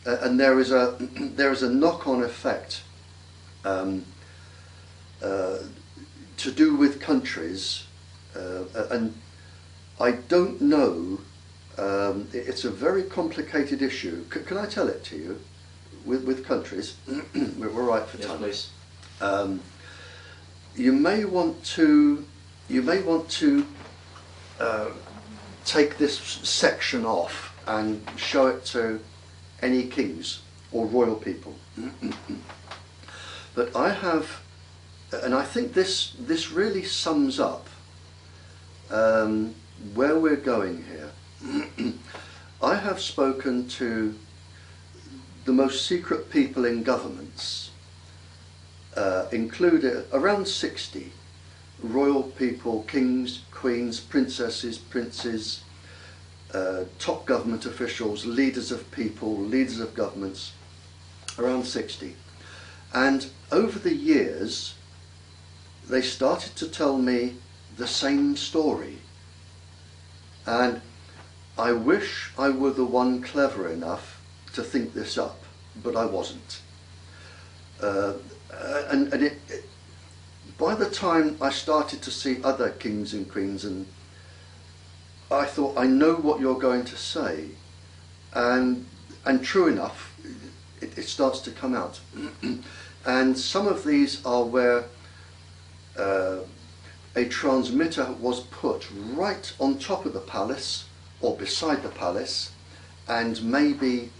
and there is a knock-on effect to do with countries, and I don't know. It's a very complicated issue. Can I tell it to you? With countries, we're right for time. Yes, please. You may want to take this section off and show it to any kings or royal people. But I have, and I think this really sums up where we're going here. I have spoken to the most secret people in governments, including around 60 royal people, kings, queens, princesses, princes, top government officials, leaders of people, leaders of governments, around 60. And over the years, they started to tell me the same story. And I wish I were the one clever enough to think this up, but I wasn't. By the time I started to see other kings and queens, and I thought, I know what you're going to say, and true enough, it starts to come out. And some of these are where a transmitter was put right on top of the palace or beside the palace, and maybe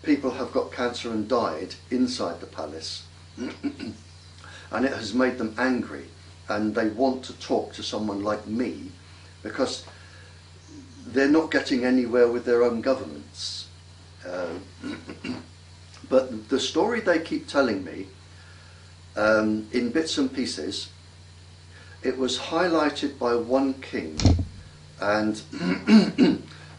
people have got cancer and died inside the palace. And it has made them angry, and they want to talk to someone like me because they're not getting anywhere with their own governments. But the story they keep telling me, in bits and pieces, it was highlighted by one king, and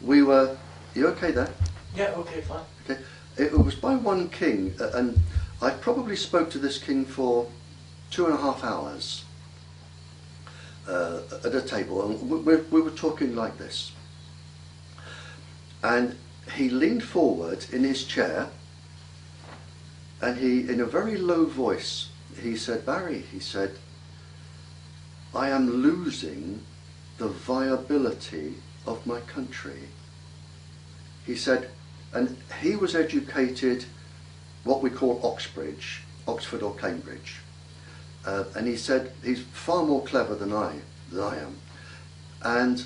we were, you okay there? Yeah, okay, fine. Okay. It was by one king, and I probably spoke to this king for 2.5 hours at a table, and we were talking like this. And he leaned forward in his chair, and he, in a very low voice, he said, "Barry," he said, "I am losing the viability of my country." He said, and he was educated what we call Oxbridge, Oxford or Cambridge. And he said he's far more clever than I am. And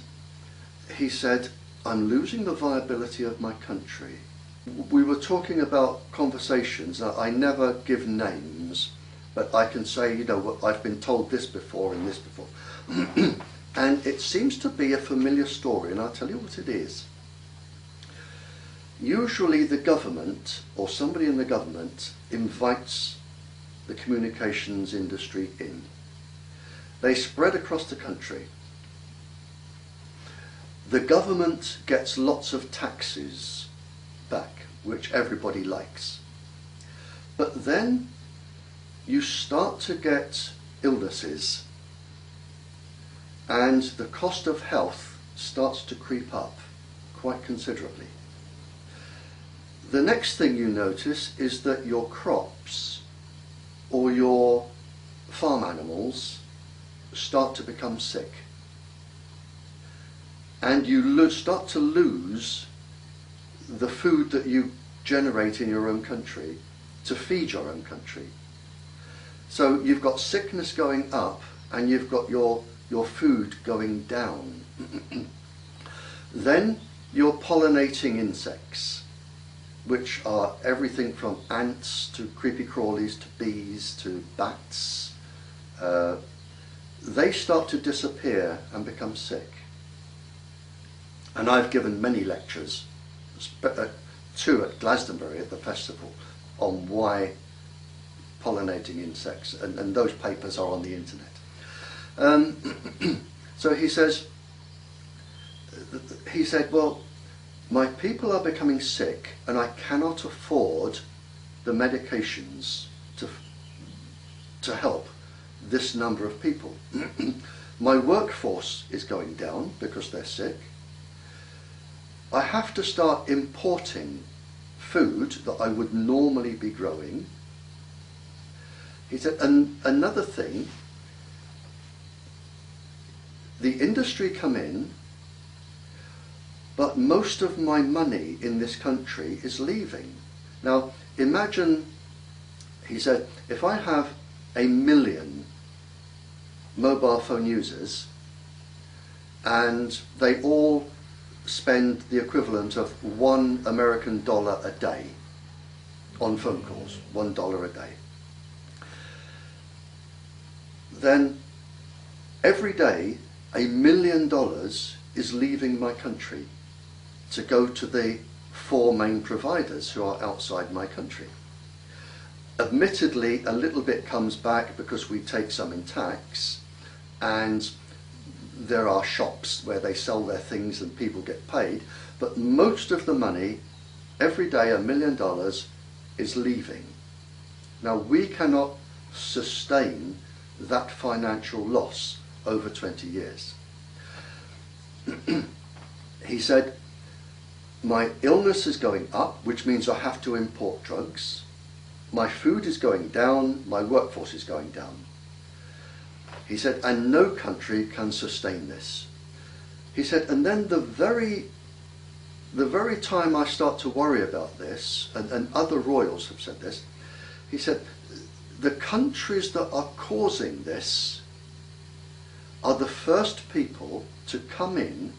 he said, "I'm losing the viability of my country." We were talking about conversations. I never give names, but I can say, you know, I've been told this before and this before. And it seems to be a familiar story, and I'll tell you what it is. Usually the government, or somebody in the government, invites the communications industry in. They spread across the country. The government gets lots of taxes back, which everybody likes. But then you start to get illnesses, and the cost of health starts to creep up quite considerably. The next thing you notice is that your crops or your farm animals start to become sick, and you start to lose the food that you generate in your own country to feed your own country. So you've got sickness going up, and you've got your food going down. Then you're pollinating insects, which are everything from ants to creepy crawlies to bees to bats. They start to disappear and become sick. And I've given many lectures, 2 at Glastonbury at the festival, on why pollinating insects, and those papers are on the internet. So he said, well, my people are becoming sick, and I cannot afford the medications to help this number of people. My workforce is going down because they're sick. I have to start importing food that I would normally be growing. He said, and another thing, the industry come in, but most of my money in this country is leaving. Now, imagine, he said, if I have 1 million mobile phone users and they all spend the equivalent of $1 American a day on phone calls, $1 a day, then every day $1 million is leaving my country to go to the 4 main providers who are outside my country. Admittedly, a little bit comes back because we take some in tax, and there are shops where they sell their things and people get paid, but most of the money, every day $1 million, is leaving. Now, we cannot sustain that financial loss over 20 years. He said, my illness is going up, which means I have to import drugs. My food is going down, my workforce is going down. He said, and no country can sustain this. He said, and then the very time I start to worry about this, and other royals have said this, he said, the countries that are causing this are the first people to come in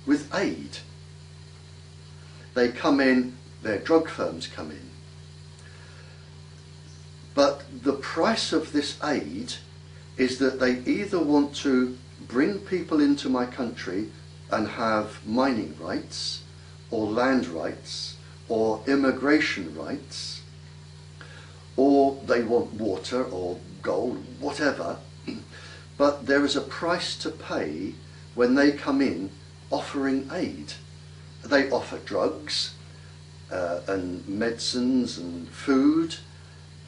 with aid. They come in, their drug firms come in. But the price of this aid is that they either want to bring people into my country and have mining rights, or land rights, or immigration rights, or they want water or gold, whatever. But there is a price to pay when they come in offering aid. They offer drugs and medicines and food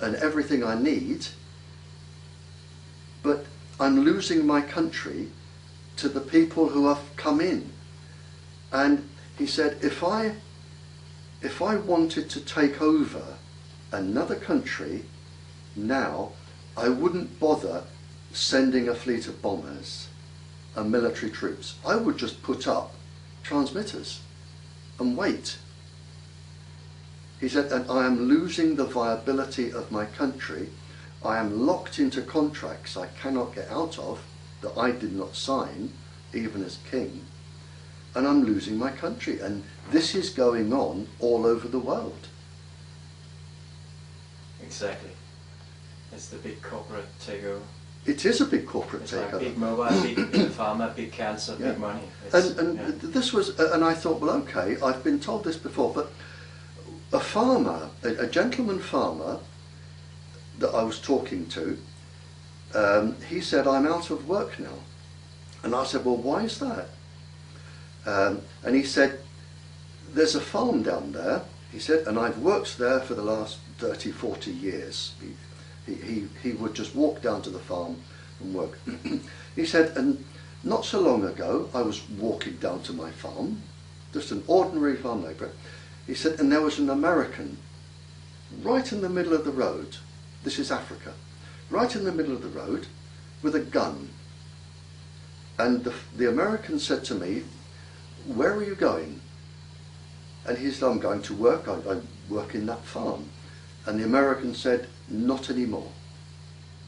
and everything I need, but I'm losing my country to the people who have come in. And he said, if I wanted to take over another country now, I wouldn't bother sending a fleet of bombers and military troops. I would just put up transmitters and wait. He said, and I am losing the viability of my country. I am locked into contracts I cannot get out of, that I did not sign, even as king, and I'm losing my country. And this is going on all over the world. Exactly. It's the big corporate takeover. It is a big corporate it's takeover. Like big mobile, big pharma, big cancer, yeah. big money. And this was, and I thought, well, okay, I've been told this before, but a farmer, a gentleman farmer that I was talking to, he said, I'm out of work now. And I said, well, why is that? And he said, there's a farm down there, he said, and I've worked there for the last 30, 40 years. He would just walk down to the farm and work. He said, and not so long ago, I was walking down to my farm, just an ordinary farm labourer. He said, and there was an American right in the middle of the road. This is Africa. Right in the middle of the road with a gun. And the American said to me, where are you going? And he said, I'm going to work. I work in that farm. And the American said, not anymore.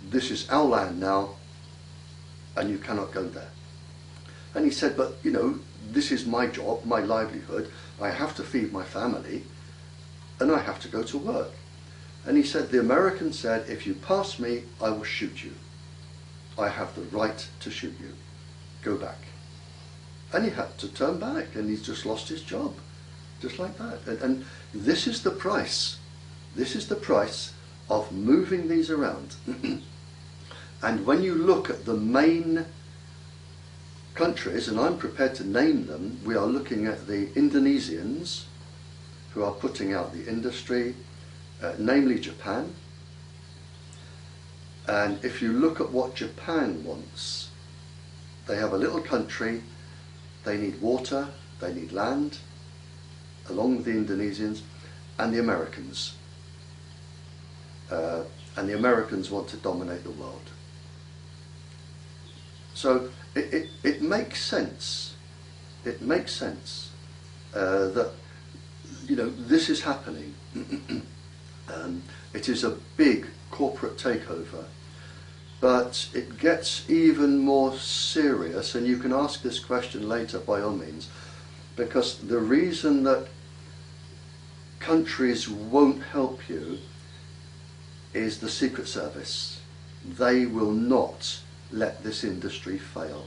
This is our land now, and you cannot go there. And he said, but you know, this is my job, my livelihood. I have to feed my family, and I have to go to work. And he said, the American said, if you pass me, I will shoot you. I have the right to shoot you. Go back. And he had to turn back, and he's just lost his job, just like that. And this is the price. This is the price of moving these around. And when you look at the main countries, and I'm prepared to name them, we are looking at the Indonesians, who are putting out the industry, namely Japan. And if you look at what Japan wants, they have a little country, they need water, they need land, along with the Indonesians, and the Americans. And the Americans want to dominate the world. So it makes sense. It makes sense that, you know, this is happening. It is a big corporate takeover, but it gets even more serious, and you can ask this question later by all means, because the reason that countries won't help you is the Secret Service. They will not let this industry fail.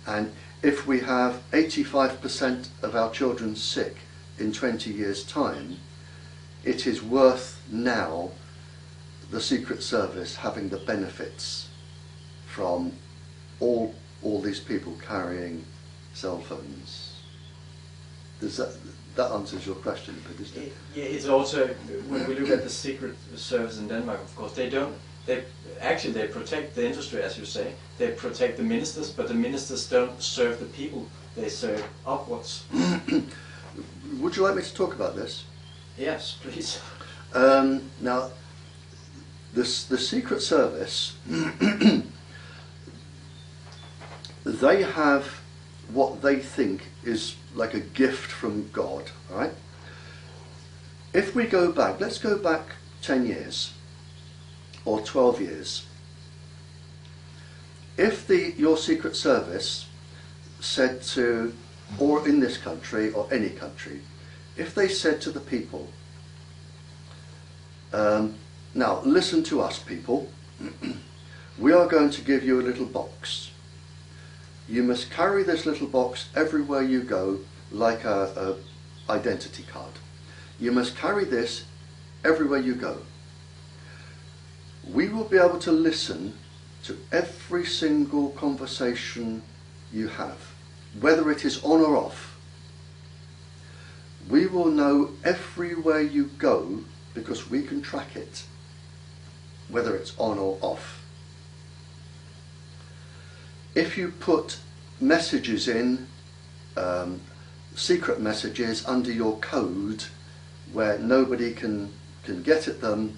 And if we have 85% of our children sick in 20 years' time, it is worth now the Secret Service having the benefits from all these people carrying cell phones. Does that answers your question, but isn't it? Yeah, it's also, when we look at the Secret Service in Denmark, of course, they protect the industry, as you say. They protect the ministers, but the ministers don't serve the people. They serve upwards. Would you like me to talk about this? Yes, please. Now, the Secret Service, they have what they think is like a gift from God, right? If we go back, let's go back 10 years or 12 years. If your Secret Service said to, or in this country or any country, if they said to the people, now listen to us people, we are going to give you a little box. You must carry this little box everywhere you go, like a identity card. You must carry this everywhere you go. We will be able to listen to every single conversation you have, whether it is on or off. We will know everywhere you go because we can track it, whether it's on or off. If you put messages in, secret messages under your code where nobody can get at them,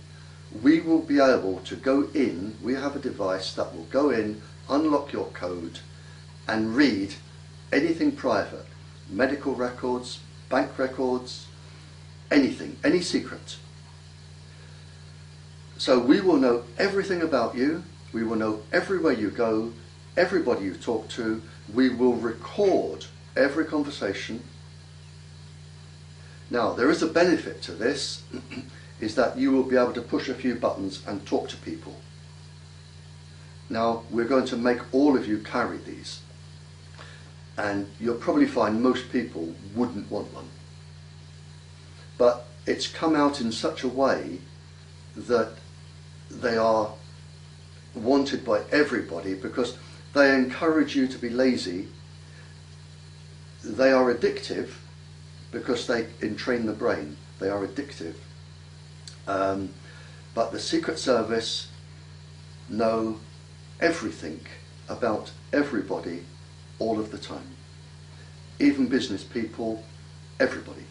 we will be able to go in. We have a device that will go in, unlock your code and read anything private, medical records, bank records, anything, any secret. So we will know everything about you, we will know everywhere you go, everybody you talk to, we will record every conversation. Now, there is a benefit to this, is that you will be able to push a few buttons and talk to people. Now, we're going to make all of you carry these, and you'll probably find most people wouldn't want one. But it's come out in such a way that they are wanted by everybody because they encourage you to be lazy. They are addictive because they entrain the brain. They are addictive. But the Secret Service know everything about everybody all of the time. Even business people, everybody.